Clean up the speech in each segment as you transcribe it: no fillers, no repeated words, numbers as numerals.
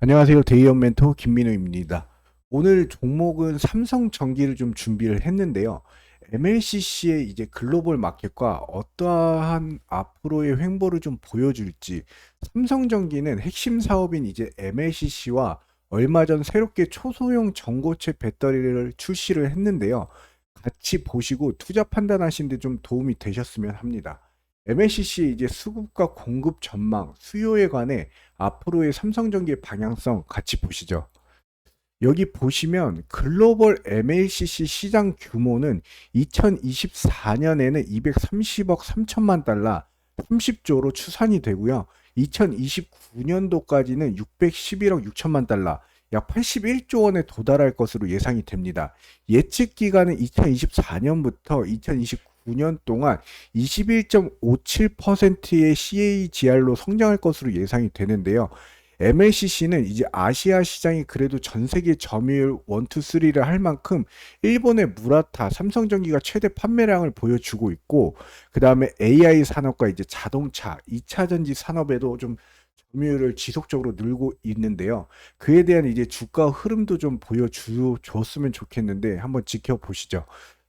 안녕하세요. 데이온 멘토 김민우입니다. 오늘 종목은 삼성전기를 좀 준비를 했는데요. MLCC의 이제 글로벌 마켓과 어떠한 앞으로의 횡보를 좀 보여줄지, 삼성전기는 핵심 사업인 이제 MLCC와 얼마 전 새롭게 초소형 전고체 배터리를 출시를 했는데요. 같이 보시고 투자 판단하시는 데 좀 도움이 되셨으면 합니다. MLCC의 이제 수급과 공급 전망, 수요에 관해 앞으로의 삼성전기의 방향성 같이 보시죠. 여기 보시면 글로벌 MLCC 시장 규모는 2024년에는 230억 3천만 달러, 30조로 추산이 되고요. 2029년도까지는 611억 6천만 달러, 약 81조 원에 도달할 것으로 예상이 됩니다. 예측 기간은 2024년부터 2029년 동안 21.57%의 CAGR로 성장할 것으로 예상이 되는데요. MLCC는 이제 아시아 시장이 그래도 전 세계 점유율 1, 2, 3를 할 만큼 일본의 무라타, 삼성전기가 최대 판매량을 보여주고 있고, 그 다음에 AI 산업과 이제 자동차, 2차 전지 산업에도 좀 점유율을 지속적으로 늘고 있는데요. 그에 대한 이제 주가 흐름도 좀 보여줬으면 좋겠는데 한번 지켜보시죠.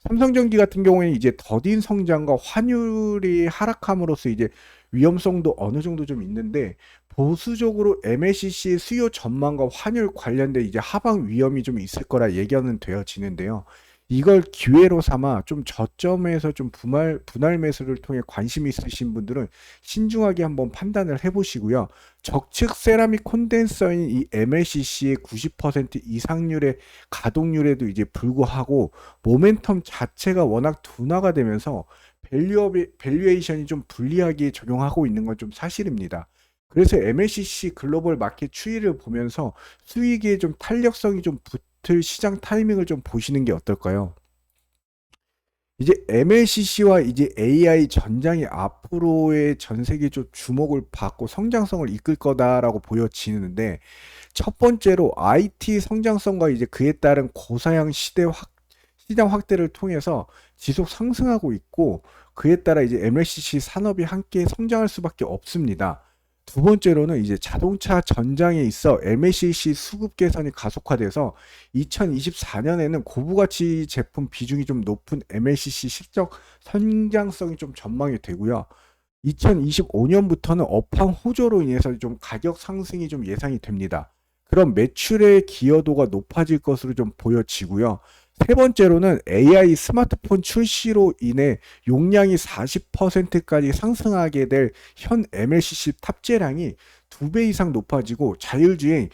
삼성전기 같은 경우에는 이제 더딘 성장과 환율이 하락함으로써 이제 위험성도 어느 정도 좀 있는데, 보수적으로 MLCC의 수요 전망과 환율 관련된 이제 하방 위험이 좀 있을 거라 예견은 되어지는데요. 이걸 기회로 삼아 좀 저점에서 좀 분할 매수를 통해 관심 있으신 분들은 신중하게 한번 판단을 해보시고요. 적측 세라믹 콘덴서인 이 MLCC의 90% 이상률의 가동률에도 이제 불구하고 모멘텀 자체가 워낙 둔화가 되면서 밸류에이션이 좀 불리하게 적용하고 있는 건 좀 사실입니다. 그래서 MLCC 글로벌 마켓 추이를 보면서 수익에 좀 탄력성이 좀 붙을 시장 타이밍을 좀 보시는 게 어떨까요? 이제 MLCC와 이제 AI 전장이 앞으로의 전 세계 좀 주목을 받고 성장성을 이끌 거다라고 보여지는데, 첫 번째로 IT 성장성과 이제 그에 따른 고사양 시장 확대를 통해서 지속 상승하고 있고, 그에 따라 이제 MLCC 산업이 함께 성장할 수밖에 없습니다. 두 번째로는 이제 자동차 전장에 있어 MLCC 수급 개선이 가속화돼서 2024년에는 고부가치 제품 비중이 좀 높은 MLCC 실적 성장성이 좀 전망이 되고요. 2025년부터는 업황 호조로 인해서 좀 가격 상승이 좀 예상이 됩니다. 그럼 매출의 기여도가 높아질 것으로 좀 보여지고요. 세 번째로는 AI 스마트폰 출시로 인해 용량이 40%까지 상승하게 될 현 MLCC 탑재량이 2배 이상 높아지고, 자율주행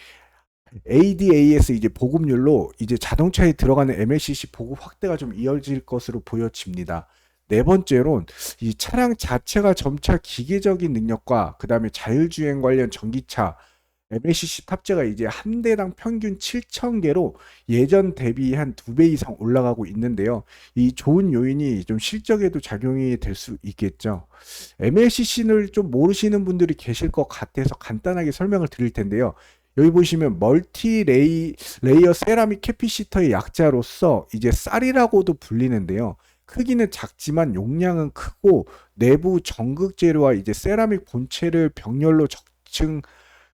ADAS 이제 보급률로 이제 자동차에 들어가는 MLCC 보급 확대가 좀 이어질 것으로 보여집니다. 네 번째론 이 차량 자체가 점차 기계적인 능력과 그 다음에 자율주행 관련 전기차 MLCC 탑재가 이제 한 대당 평균 7,000개로 예전 대비 한 2배 이상 올라가고 있는데요. 이 좋은 요인이 좀 실적에도 작용이 될 수 있겠죠. MLCC를 좀 모르시는 분들이 계실 것 같아서 간단하게 설명을 드릴 텐데요. 여기 보시면 레이어 세라믹 캐피시터의 약자로서 이제 쌀이라고도 불리는데요. 크기는 작지만 용량은 크고, 내부 전극 재료와 이제 세라믹 본체를 병렬로 적층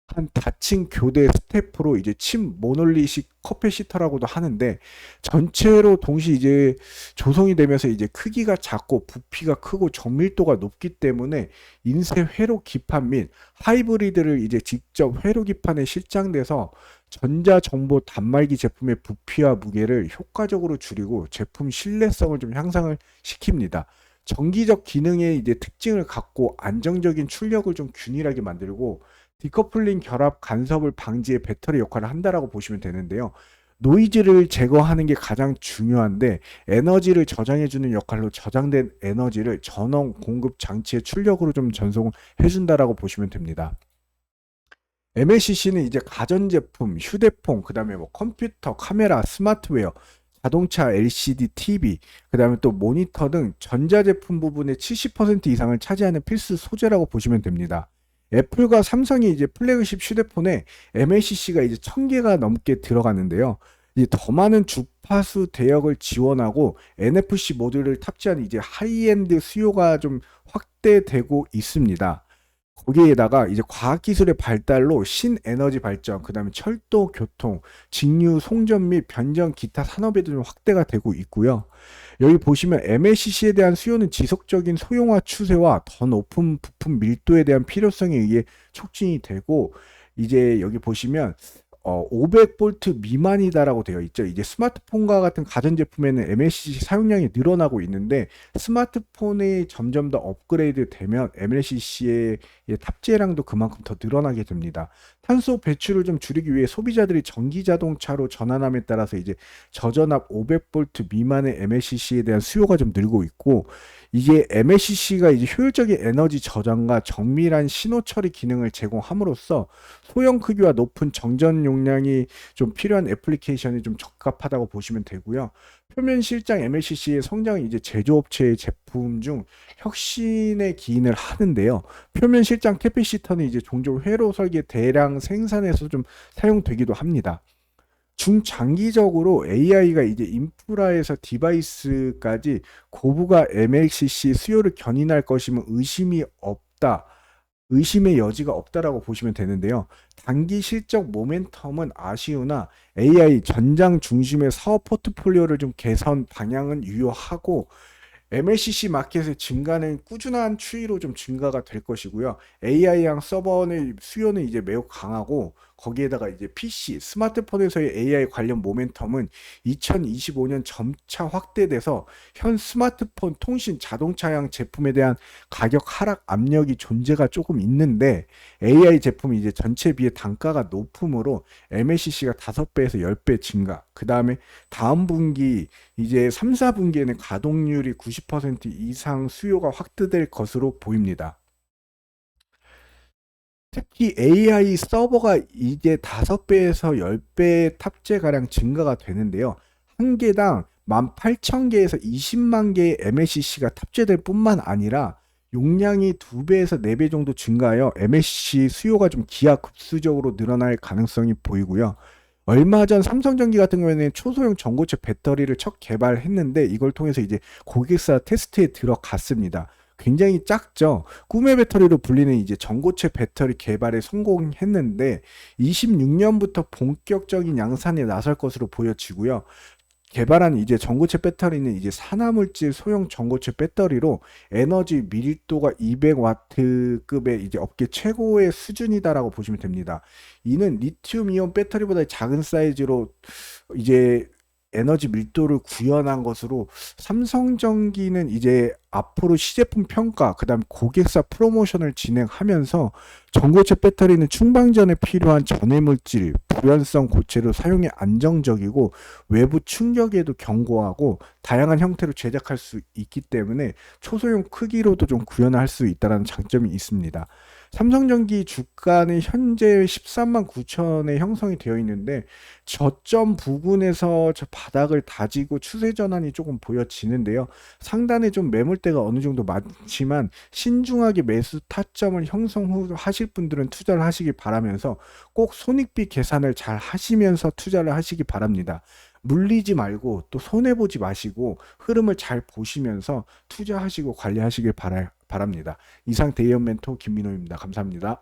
한 다층 교대 스태프로 이제 침 모놀리식 커패시터라고도 하는데, 전체로 동시 이제 조성이 되면서 이제 크기가 작고 부피가 크고 정밀도가 높기 때문에 인쇄 회로 기판 및 하이브리드를 이제 직접 회로 기판에 실장돼서 전자정보 단말기 제품의 부피와 무게를 효과적으로 줄이고 제품 신뢰성을 좀 향상을 시킵니다. 정기적 기능의 이제 특징을 갖고 안정적인 출력을 좀 균일하게 만들고, 디커플링 결합 간섭을 방지해 배터리 역할을 한다라고 보시면 되는데요. 노이즈를 제거하는 게 가장 중요한데, 에너지를 저장해주는 역할로 저장된 에너지를 전원 공급 장치의 출력으로 좀 전송해 준다라고 보시면 됩니다. MLCC는 이제 가전제품, 휴대폰, 그 다음에 뭐 컴퓨터, 카메라, 스마트웨어, 자동차, LCD, TV, 그 다음에 또 모니터 등 전자제품 부분의 70% 이상을 차지하는 필수 소재라고 보시면 됩니다. 애플과 삼성이 이제 플래그십 휴대폰에 MLCC가 이제 1000개가 넘게 들어가는데요. 이제 더 많은 주파수 대역을 지원하고 NFC 모듈을 탑재한 이제 하이엔드 수요가 좀 확대되고 있습니다. 거기에다가 이제 과학기술의 발달로 신에너지 발전, 그 다음에 철도, 교통, 직류, 송전 및 변전, 기타 산업에도 좀 확대가 되고 있고요. 여기 보시면 MLCC에 대한 수요는 지속적인 소형화 추세와 더 높은 부품 밀도에 대한 필요성에 의해 촉진이 되고, 이제 여기 보시면 500V 미만이다라고 되어 있죠. 이제 스마트폰과 같은 가전제품에는 MLCC 사용량이 늘어나고 있는데, 스마트폰이 점점 더 업그레이드 되면 MLCC의 탑재량도 그만큼 더 늘어나게 됩니다. 탄소 배출을 좀 줄이기 위해 소비자들이 전기 자동차로 전환함에 따라서 이제 저전압 500V 미만의 MLCC에 대한 수요가 좀 늘고 있고, 이게 MLCC가 이제 효율적인 에너지 저장과 정밀한 신호 처리 기능을 제공함으로써 소형 크기와 높은 정전 용량이 좀 필요한 애플리케이션이 좀 적합하다고 보시면 되고요. 표면 실장 MLCC의 성장은 이제 제조업체의 제품 중 혁신의 기인을 하는데요. 표면 실장 캐피시터는 이제 종종 회로 설계 대량 생산에서 좀 사용되기도 합니다. 중장기적으로 AI가 이제 인프라에서 디바이스까지 고부가 MLCC 수요를 견인할 것이면 의심의 여지가 없다라고 보시면 되는데요. 단기 실적 모멘텀은 아쉬우나 AI 전장 중심의 사업 포트폴리오를 좀 개선 방향은 유효하고, MLCC 마켓의 증가는 꾸준한 추이로 좀 증가가 될 것이고요. AI형 서버의 수요는 이제 매우 강하고, 거기에다가 이제 PC, 스마트폰에서의 AI 관련 모멘텀은 2025년 점차 확대돼서 현 스마트폰, 통신, 자동차형 제품에 대한 가격 하락 압력이 존재가 조금 있는데, AI 제품이 이제 전체 비해 단가가 높으므로 MLCC가 5배에서 10배 증가, 그 다음에 다음 분기 이제 3, 4분기에는 가동률이 90% 이상 수요가 확대될 것으로 보입니다. 특히 AI 서버가 이제 5배에서 10배 탑재가량 증가가 되는데요. 한 개당 18,000개에서 20만 개의 MLCC가 탑재될 뿐만 아니라 용량이 2배에서 4배 정도 증가하여 MLCC 수요가 좀 기하급수적으로 늘어날 가능성이 보이고요. 얼마 전 삼성전기 같은 경우에는 초소형 전고체 배터리를 첫 개발했는데, 이걸 통해서 이제 고객사 테스트에 들어갔습니다. 굉장히 작죠. 꿈의 배터리로 불리는 이제 전고체 배터리 개발에 성공했는데, 26년부터 본격적인 양산에 나설 것으로 보여지고요. 개발한 이제 전고체 배터리는 이제 산화물질 소형 전고체 배터리로 에너지 밀도가 200W급의 이제 업계 최고의 수준이다라고 보시면 됩니다. 이는 리튬 이온 배터리보다 작은 사이즈로 이제 에너지 밀도를 구현한 것으로, 삼성전기는 이제 앞으로 시제품 평가, 그다음 고객사 프로모션을 진행하면서 전고체 배터리는 충방전에 필요한 전해물질, 불연성 고체로 사용이 안정적이고 외부 충격에도 견고하고 다양한 형태로 제작할 수 있기 때문에 초소형 크기로도 좀 구현할 수 있다는 장점이 있습니다. 삼성전기 주가는 현재 13만 9천에 형성이 되어 있는데, 저점 부근에서 저 바닥을 다지고 추세 전환이 조금 보여지는데요. 상단에 좀 매물대가 어느 정도 많지만 신중하게 매수 타점을 형성 후 하실 분들은 투자를 하시기 바라면서, 꼭 손익비 계산을 잘 하시면서 투자를 하시기 바랍니다. 물리지 말고 또 손해보지 마시고 흐름을 잘 보시면서 투자하시고 관리하시길 바랍니다. 이상 대의원 멘토 김민호입니다. 감사합니다.